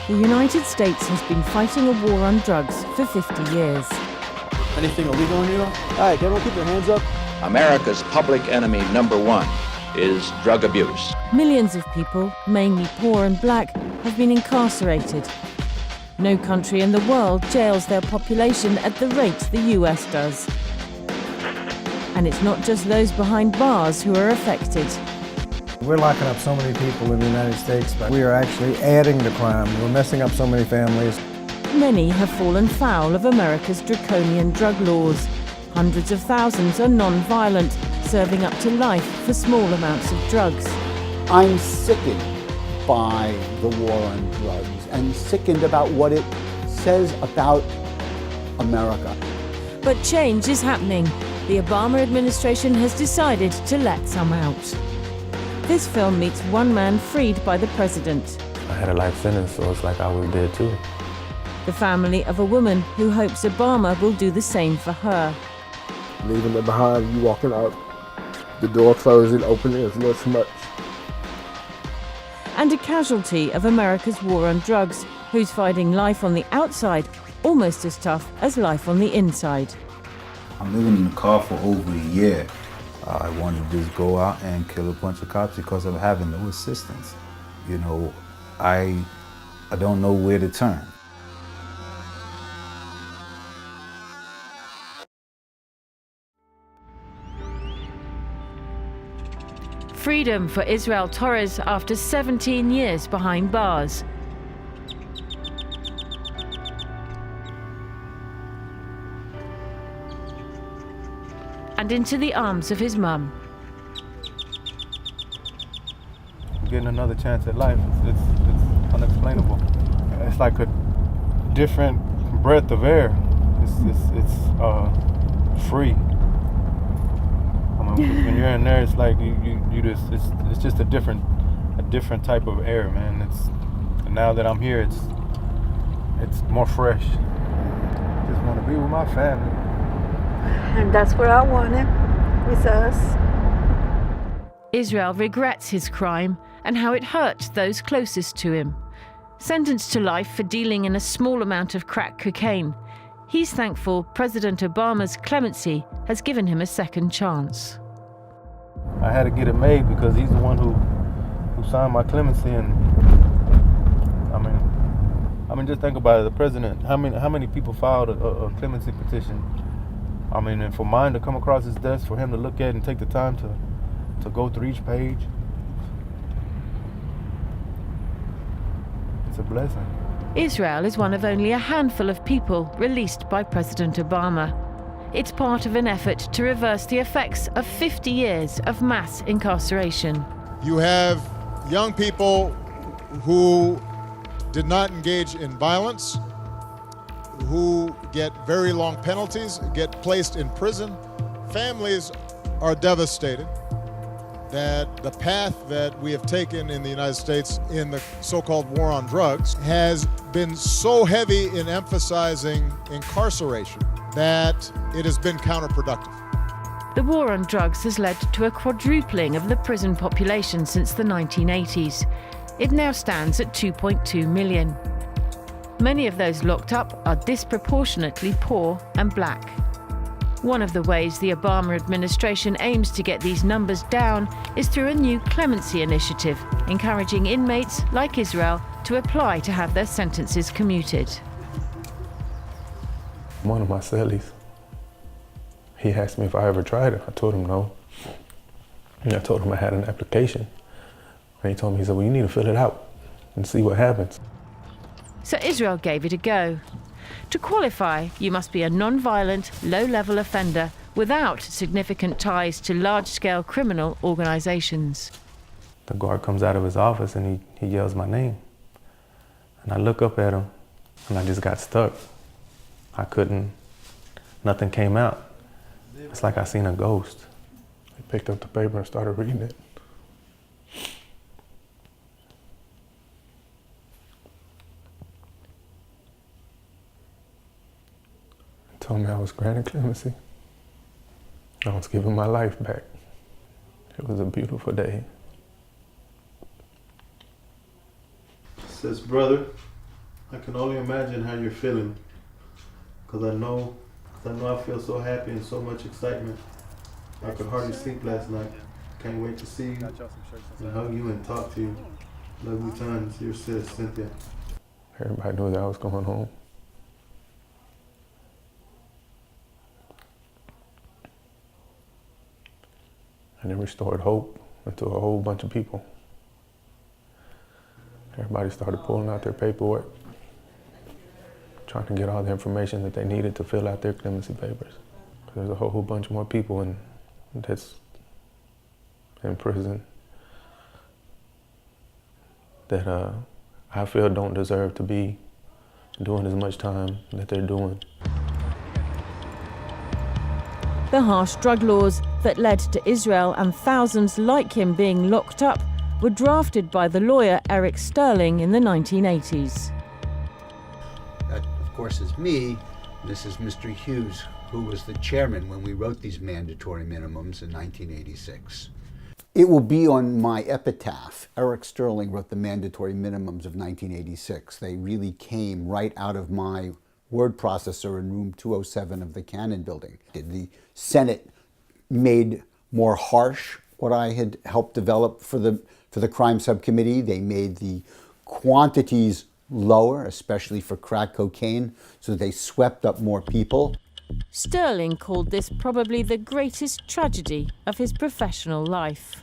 The United States has been fighting a war on drugs for 50 years. Anything illegal in here? All right, everyone keep their hands up. America's public enemy number one is drug abuse. Millions of people, mainly poor and black, have been incarcerated. No country in the world jails their population at the rate the US does. And it's not just those behind bars who are affected. We're locking up so many people in the United States, but we are actually adding to crime. We're messing up so many families. Many have fallen foul of America's draconian drug laws. Hundreds of thousands are non-violent, serving up to life for small amounts of drugs. I'm sickened by the war on drugs and sickened about what it says about America. But change is happening. The Obama administration has decided to let some out. This film meets one man freed by the president. I had a life sentence, so it's like I was dead too. The family of a woman who hopes Obama will do the same for her. Leaving it behind, you walking out, the door closing, opening is not much. And a casualty of America's war on drugs, who's finding life on the outside almost as tough as life on the inside. I'm living in the car for over a year. I wanted to just go out and kill a bunch of cops because of having no assistance. You know, I don't know where to turn. Freedom for Israel Torres after 17 years behind bars. And into the arms of his mum. Getting another chance at life, it's unexplainable. It's like a different breath of air. It's free. I mean, when you're in there, it's like you just it's just a different type of air, man. And now that I'm here, it's more fresh. Just want to be with my family. And that's where I want him, with us. Israel regrets his crime and how it hurt those closest to him. Sentenced to life for dealing in a small amount of crack cocaine, he's thankful President Obama's clemency has given him a second chance. I had to get it made because he's the one who signed my clemency, and I mean, just think about it. The president, how many people filed a clemency petition? I mean, and for mine to come across his desk, for him to look at it and take the time to go through each page, it's a blessing. Israel is one of only a handful of people released by President Obama. It's part of an effort to reverse the effects of 50 years of mass incarceration. You have young people who did not engage in violence, who get very long penalties, get placed in prison. Families are devastated that the path that we have taken in the United States in the so-called war on drugs has been so heavy in emphasizing incarceration that it has been counterproductive. The war on drugs has led to a quadrupling of the prison population since the 1980s. It now stands at 2.2 million. Many of those locked up are disproportionately poor and black. One of the ways the Obama administration aims to get these numbers down is through a new clemency initiative, encouraging inmates like Israel to apply to have their sentences commuted. One of my cellies, he asked me if I ever tried it. I told him no. And I told him I had an application. And he told me, he said, well, you need to fill it out and see what happens. So Israel gave it a go. To qualify, you must be a non-violent, low-level offender without significant ties to large-scale criminal organizations. The guard comes out of his office and he yells my name. And I look up at him and I just got stuck. I couldn't, nothing came out. It's like I seen a ghost. I picked up the paper and started reading it. He told me I was granted clemency. I was given my life back. It was a beautiful day. It says, brother, I can only imagine how you're feeling, because I know I feel so happy and so much excitement. I could hardly sleep last night. Can't wait to see you and hug you and talk to you. Love you tons, your sis, Cynthia. Everybody knew that I was going home. And it restored hope into a whole bunch of people. Everybody started pulling out their paperwork, trying to get all the information that they needed to fill out their clemency papers. There's a whole bunch more people that's in prison that I feel don't deserve to be doing as much time that they're doing. The harsh drug laws that led to Israel and thousands like him being locked up were drafted by the lawyer Eric Sterling in the 1980s. That, of course, is me. This is Mr. Hughes, who was the chairman when we wrote these mandatory minimums in 1986. It will be on my epitaph. Eric Sterling wrote the mandatory minimums of 1986. They really came right out of my word processor in room 207 of the Cannon building. The Senate made more harsh what I had helped develop for the crime subcommittee. They made the quantities lower, especially for crack cocaine, so they swept up more people. Sterling called this probably the greatest tragedy of his professional life.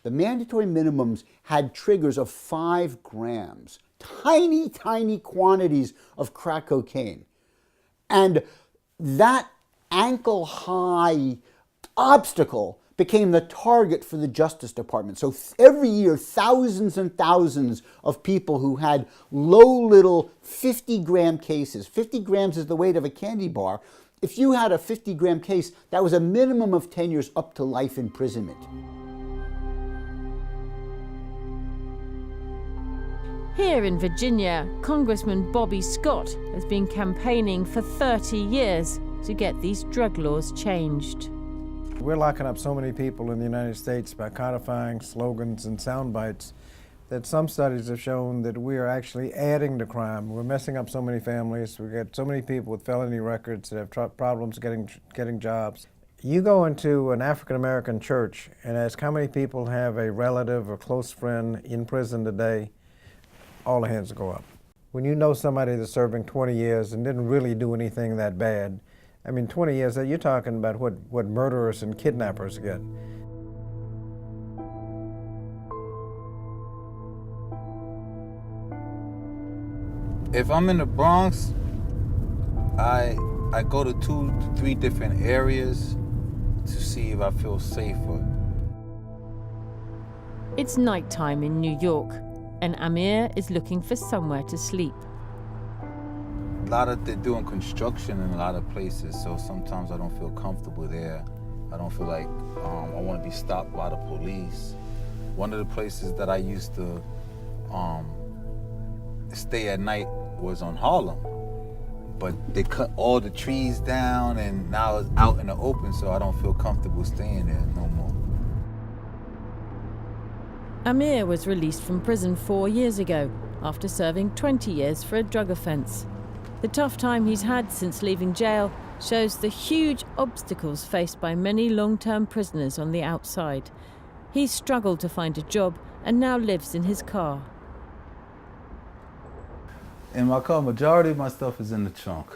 The mandatory minimums had triggers of 5 grams, tiny, tiny quantities of crack cocaine. And that ankle-high obstacle became the target for the Justice Department. So every year, thousands and thousands of people who had low little 50-gram cases. 50 grams is the weight of a candy bar. If you had a 50-gram case, that was a minimum of 10 years up to life imprisonment. Here in Virginia, Congressman Bobby Scott has been campaigning for 30 years to get these drug laws changed. We're locking up so many people in the United States by codifying slogans and sound bites that some studies have shown that we are actually adding to crime. We're messing up so many families. We've got so many people with felony records that have problems getting jobs. You go into an African-American church and ask how many people have a relative or close friend in prison today, all the hands will go up. When you know somebody that's serving 20 years and didn't really do anything that bad, I mean, 20 years, you're talking about what murderers and kidnappers get. If I'm in the Bronx, I go to 2 to 3 different areas to see if I feel safer. It's nighttime in New York, and Amir is looking for somewhere to sleep. They're doing construction in a lot of places, so sometimes I don't feel comfortable there. I don't feel like I want to be stopped by the police. One of the places that I used to stay at night was on Harlem, but they cut all the trees down and now it's out in the open, so I don't feel comfortable staying there no more. Amir was released from prison 4 years ago after serving 20 years for a drug offence. The tough time he's had since leaving jail shows the huge obstacles faced by many long-term prisoners on the outside. He's struggled to find a job and now lives in his car. In my car, majority of my stuff is in the trunk.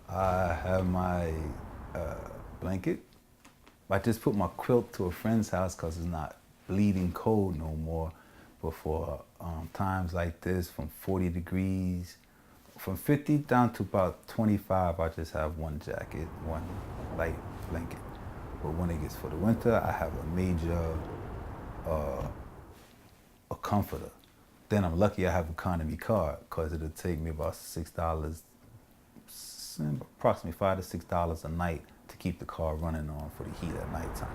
I have my blanket. I just put my quilt to a friend's house because it's not bleeding cold no more. But for times like this, from 40 degrees, from 50 down to about 25, I just have one jacket, one light blanket. But when it gets for the winter, I have a major a comforter. Then I'm lucky I have an economy card because it'll take me about $6, approximately $5 to $6 a night to keep the car running on for the heat at nighttime.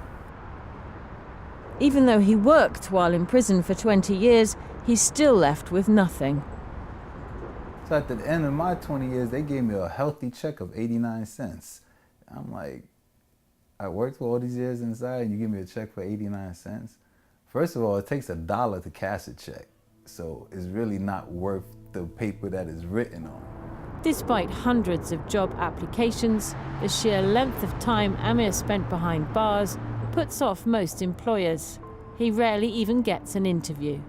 Even though he worked while in prison for 20 years, he's still left with nothing. So at the end of my 20 years, they gave me a healthy check of 89 cents. I'm like, I worked for all these years inside and you give me a check for 89 cents? First of all, it takes $1 to cash a check. So it's really not worth the paper that it's written on. Despite hundreds of job applications, the sheer length of time Amir spent behind bars puts off most employers. He rarely even gets an interview.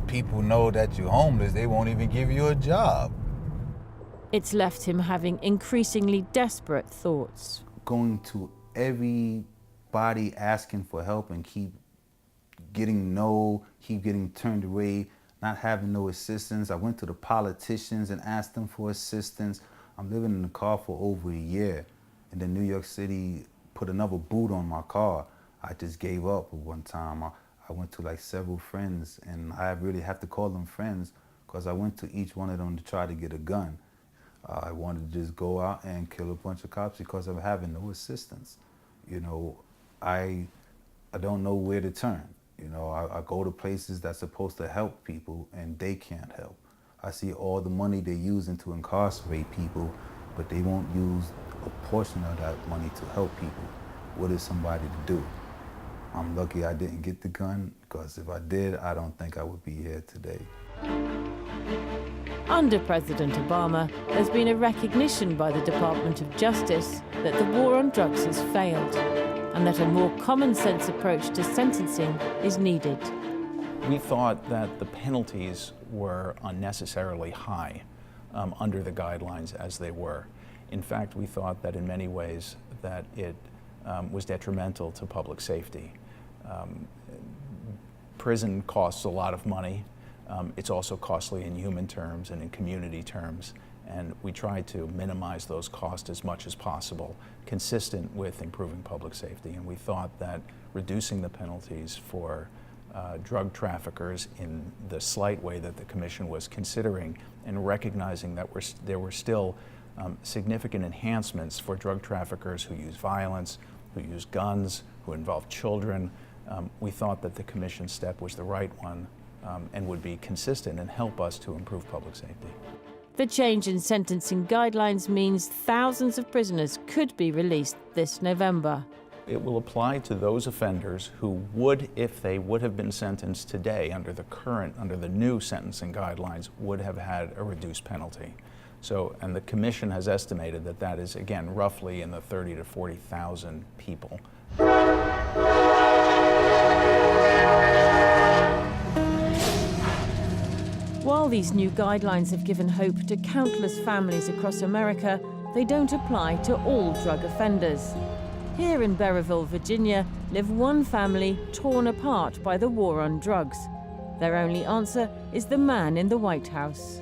People know that you're homeless, they won't even give you a job. It's left him having increasingly desperate thoughts. Going to everybody asking for help and keep getting no, keep getting turned away, not having no assistance. I went to the politicians and asked them for assistance. I'm living in the car for over a year, and then New York City put another boot on my car. I just gave up at one time. I went to like several friends, and I really have to call them friends because I went to each one of them to try to get a gun. I wanted to just go out and kill a bunch of cops because I'm having no assistance. You know, I don't know where to turn. You know, I go to places that's supposed to help people and they can't help. I see all the money they're using to incarcerate people, but they won't use a portion of that money to help people. What is somebody to do? I'm lucky I didn't get the gun, because if I did, I don't think I would be here today. Under President Obama, there's been a recognition by the Department of Justice that the war on drugs has failed, and that a more common-sense approach to sentencing is needed. We thought that the penalties were unnecessarily high under the guidelines as they were. In fact, we thought that in many ways that it was detrimental to public safety. Prison costs a lot of money. It's also costly in human terms and in community terms, and we tried to minimize those costs as much as possible, consistent with improving public safety. And we thought that reducing the penalties for drug traffickers in the slight way that the Commission was considering, and recognizing that there were still significant enhancements for drug traffickers who use violence, who use guns, who involve children, we thought that the Commission step was the right one and would be consistent and help us to improve public safety. The change in sentencing guidelines means thousands of prisoners could be released this November. It will apply to those offenders who would, if they would have been sentenced today under the new sentencing guidelines, would have had a reduced penalty. So, and the Commission has estimated that that is, again, roughly in the 30,000 to 40,000 people. While these new guidelines have given hope to countless families across America, they don't apply to all drug offenders. Here in Berryville, Virginia, live one family torn apart by the war on drugs. Their only answer is the man in the White House.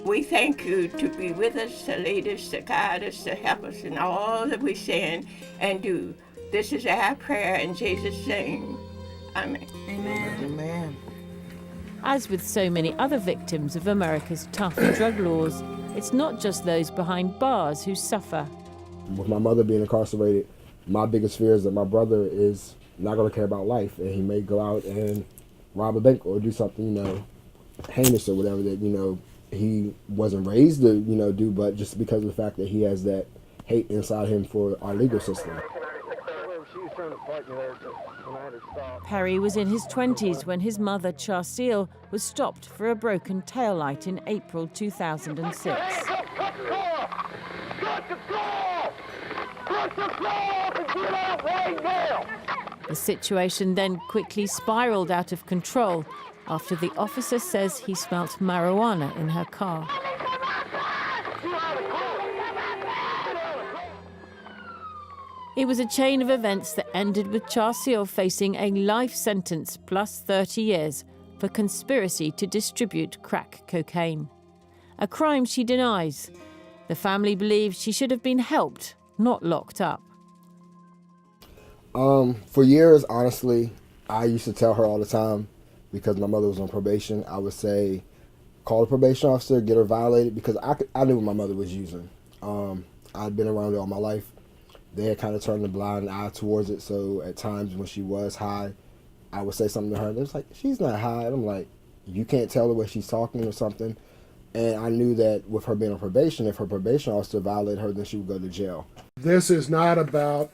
We thank you to be with us, to lead us, to guide us, to help us in all that we say and do. This is our prayer in Jesus' name. Amen. Amen. Amen. As with so many other victims of America's tough drug laws, it's not just those behind bars who suffer. With my mother being incarcerated, my biggest fear is that my brother is not going to care about life, and he may go out and rob a bank or do something, heinous or whatever that, he wasn't raised to, do, but just because of the fact that he has that hate inside him for our legal system. Perry was in his 20s when his mother, Charcille, was stopped for a broken taillight in April 2006. The situation then quickly spiraled out of control after the officer says he smelt marijuana in her car. It was a chain of events that ended with Charcille facing a life sentence plus 30 years for conspiracy to distribute crack cocaine. A crime she denies. The family believes she should have been helped, not locked up. For years, honestly, I used to tell her all the time, because my mother was on probation, I would say, call the probation officer, get her violated, because I knew what my mother was using. I'd been around it all my life. They had kind of turned a blind eye towards it, so at times when she was high, I would say something to her, and it was like, she's not high. And I'm like, you can't tell the way she's talking or something. And I knew that with her being on probation, if her probation officer violated her, then she would go to jail. This is not about